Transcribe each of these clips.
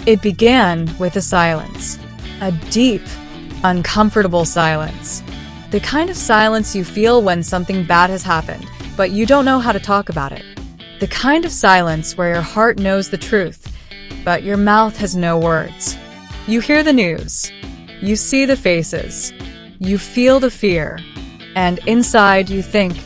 It began with a silence. A deep, uncomfortable silence. The kind of silence you feel when something bad has happened, but you don't know how to talk about it. The kind of silence where your heart knows the truth, but your mouth has no words. You hear the news. You see the faces. You feel the fear. And inside you think,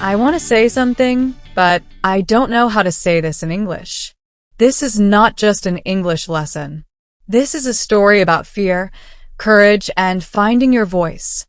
I want to say something, but I don't know how to say this in English. This is not just an English lesson. This is a story about fear, courage, and finding your voice.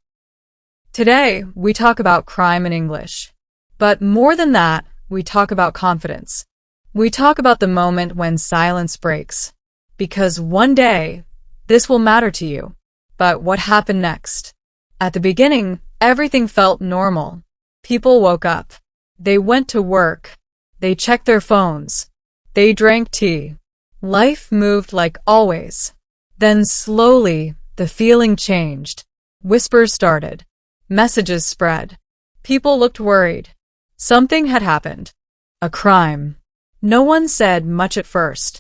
Today, we talk about crime in English. But more than that, we talk about confidence. We talk about the moment when silence breaks. Because one day, this will matter to you. But what happened next? At the beginning, everything felt normal. People woke up. They went to work. They checked their phones. They drank tea. Life moved like always. Then slowly, the feeling changed. Whispers started. Messages spread. People looked worried. Something had happened. A crime. No one said much at first.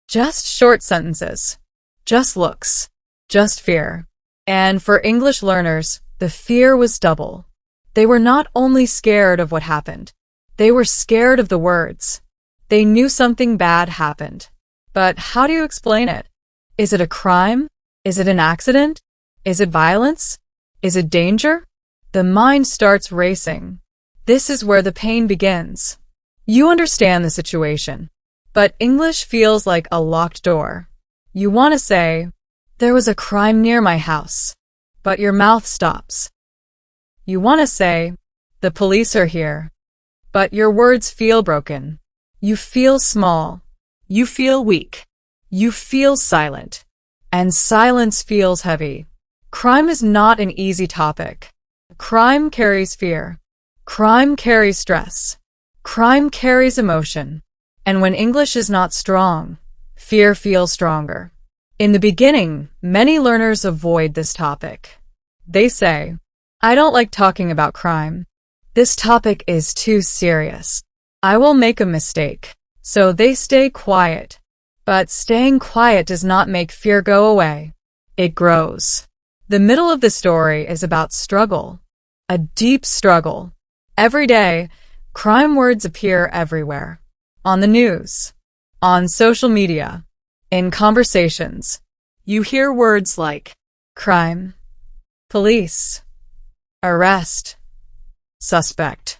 Just short sentences. Just looks. Just fear. And for English learners, the fear was double. They were not only scared of what happened. They were scared of the words. They knew something bad happened. But how do you explain it? Is it a crime? Is it an accident? Is it violence? Is it danger? The mind starts racing. This is where the pain begins. You understand the situation, but English feels like a locked door. You want to say, there was a crime near my house, but your mouth stops. You want to say, the police are here, but your words feel broken. You feel small. You feel weak. You feel silent. And silence feels heavy. Crime is not an easy topic. Crime carries fear. Crime carries stress. Crime carries emotion. And when English is not strong, fear feels stronger. In the beginning, many learners avoid this topic. They say, I don't like talking about crime. This topic is too serious. I will make a mistake. So they stay quiet. But staying quiet does not make fear go away. It grows. The middle of the story is about struggle. A deep struggle. Every day, crime words appear everywhere. On the news. On social media. In conversations. You hear words like crime, police, arrest, suspect,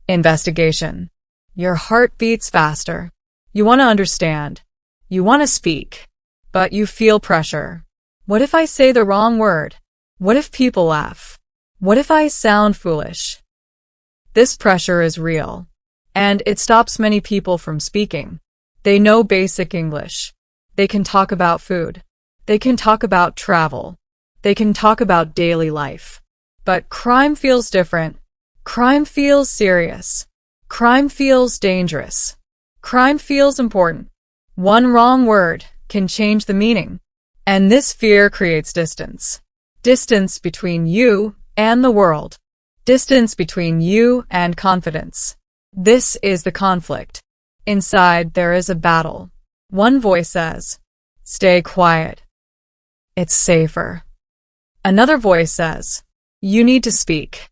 investigation. Your heart beats faster. You want to understand. You want to speak. But you feel pressure. What if I say the wrong word? What if people laugh? What if I sound foolish? This pressure is real. And it stops many people from speaking. They know basic English. They can talk about food. They can talk about travel. They can talk about daily life. But crime feels different. Crime feels serious. Crime feels dangerous. Crime feels important. One wrong word can change the meaning. And this fear creates distance. Distance between you and the world. Distance between you and confidence. This is the conflict. Inside there is a battle. One voice says, stay quiet. It's safer. Another voice says, you need to speak.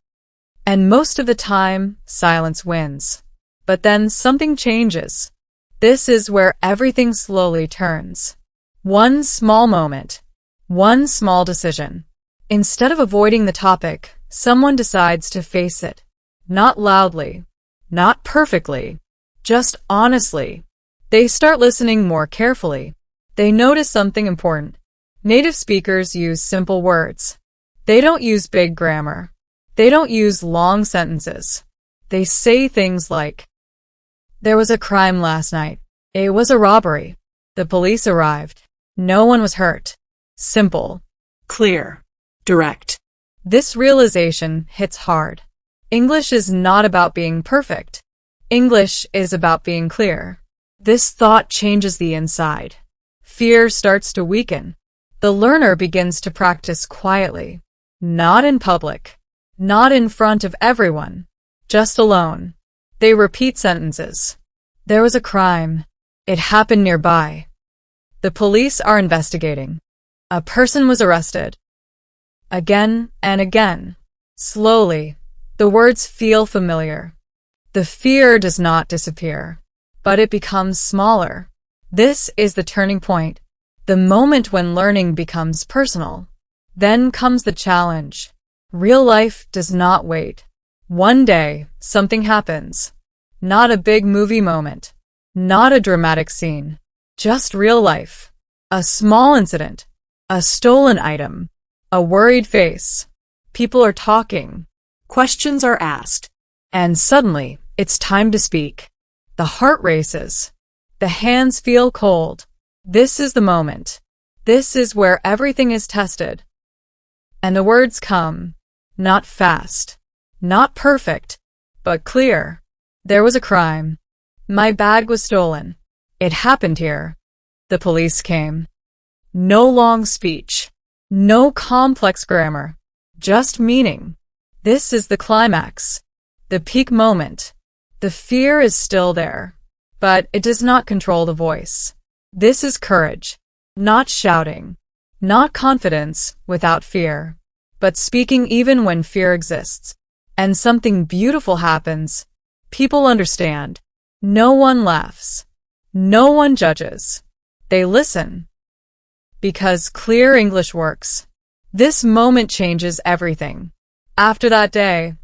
And most of the time, silence wins. But then something changes. This is where everything slowly turns. One small moment. One small decision. Instead of avoiding the topic, someone decides to face it. Not loudly. Not perfectly. Just honestly. They start listening more carefully. They notice something important. Native speakers use simple words. They don't use big grammar. They don't use long sentences. They say things like, there was a crime last night. It was a robbery. The police arrived. No one was hurt. Simple. Clear. Direct. This realization hits hard. English is not about being perfect. English is about being clear. This thought changes the inside. Fear starts to weaken. The learner begins to practice quietly. Not in public. Not in front of everyone. Just alone. They repeat sentences. There was a crime. It happened nearby. The police are investigating. A person was arrested. Again and again. Slowly, the words feel familiar. The fear does not disappear, but it becomes smaller. This is the turning point, the moment when learning becomes personal. Then comes the challenge. Real life does not wait. One day, something happens. Not a big movie moment. Not a dramatic scene. Just real life. A small incident. A stolen item. A worried face. People are talking. Questions are asked. And suddenly, it's time to speak. The heart races. The hands feel cold. This is the moment. This is where everything is tested. And the words come. Not fast. Not perfect. But clear. There was a crime. My bag was stolen. It happened here. The police came. No long speech. No complex grammar. Just meaning. This is the climax. The peak moment. The fear is still there, but it does not control the voice. This is courage. Not shouting. Not confidence without fear, but speaking even when fear exists. And something beautiful happens. People understand. No one laughs. No one judges. They listen. Because clear English works. This moment changes everything. After that day,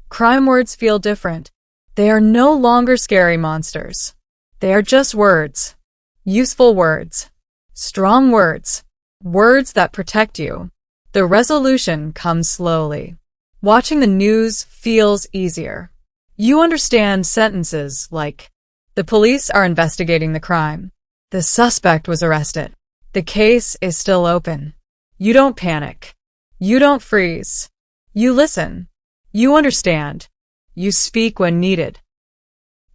crime words feel different. They are no longer scary monsters. They are just words. Useful words. Strong words. Words that protect you. The resolution comes slowly. Watching the news feels easier. You understand sentences like, the police are investigating the crime. The suspect was arrested. The case is still open. You don't panic. You don't freeze. You listen. You understand. You speak when needed.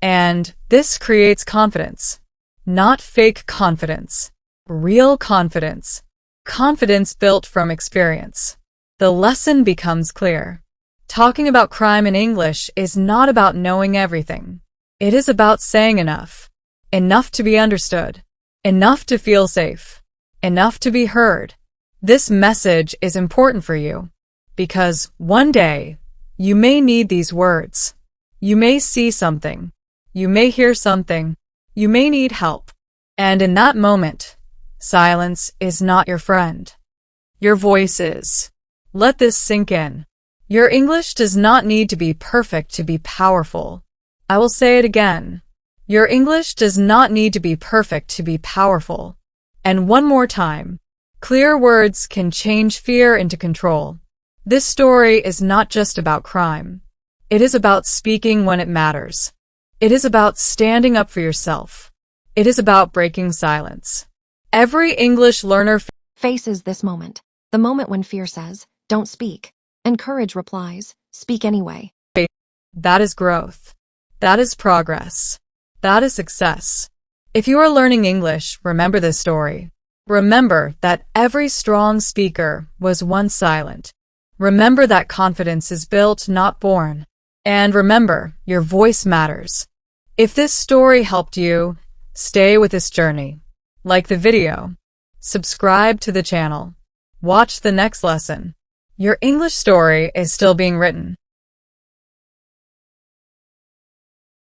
And this creates confidence. Not fake confidence. Real confidence. Confidence built from experience. The lesson becomes clear. Talking about crime in English is not about knowing everything. It is about saying enough. Enough to be understood. Enough to feel safe. Enough to be heard. This message is important for you, because one day, you may need these words. You may see something. You may hear something. You may need help. And in that moment, silence is not your friend. Your voice is. Let this sink in. Your English does not need to be perfect to be powerful. I will say it again. Your English does not need to be perfect to be powerful. And one more time. Clear words can change fear into control. This story is not just about crime. It is about speaking when it matters. It is about standing up for yourself. It is about breaking silence. Every English learner faces this moment, the moment when fear says, don't speak, and courage replies, speak anyway. That is growth. That is progress. That is success. If you are learning English, remember this story. Remember that every strong speaker was once silent. Remember that confidence is built, not born. And remember, your voice matters. If this story helped you, stay with this journey. Like the video. Subscribe to the channel. Watch the next lesson. Your English story is still being written.